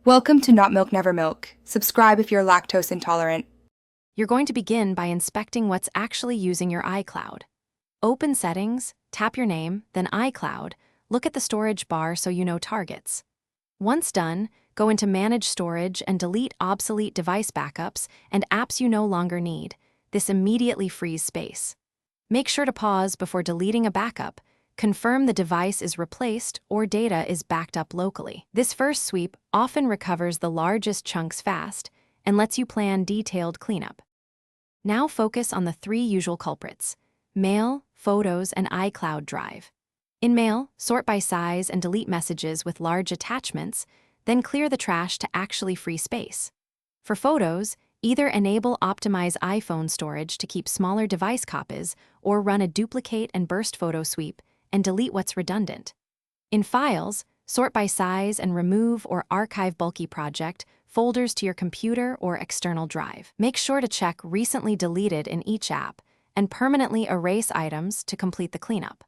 Welcome to Not Milk Never Milk. Subscribe if you're lactose intolerant. You're going to begin by inspecting what's actually using your iCloud. Open Settings, tap your name, then iCloud. Look at the storage bar so you know targets. Once done, go into Manage Storage and delete obsolete device backups and apps you no longer need. This immediately frees space. Make sure to pause before deleting a backup. Confirm the device is replaced or data is backed up locally. This first sweep often recovers the largest chunks fast and lets you plan detailed cleanup. Now focus on the three usual culprits: Mail, Photos, and iCloud Drive. In Mail, sort by size and delete messages with large attachments, then clear the trash to actually free space. For Photos, either enable Optimize iPhone storage to keep smaller device copies or run a duplicate and burst photo sweep and delete what's redundant. In Files, sort by size and remove or archive bulky project folders to your computer or external drive. Make sure to check Recently Deleted in each app and permanently erase items to complete the cleanup.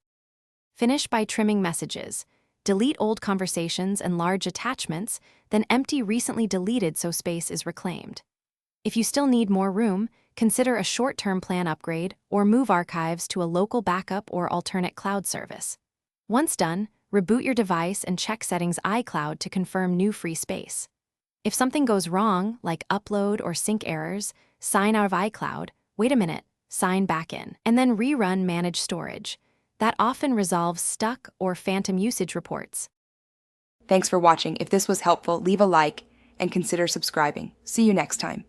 Finish by trimming messages. Delete old conversations and large attachments, then empty recently deleted so space is reclaimed. If you still need more room, consider a short-term plan upgrade or move archives to a local backup or alternate cloud service. Once done, reboot your device and check Settings iCloud to confirm new free space. If something goes wrong, like upload or sync errors, sign out of iCloud, wait a minute, sign back in, and then rerun Manage Storage. That often resolves stuck or phantom usage reports. Thanks for watching. If this was helpful, leave a like and consider subscribing. See you next time.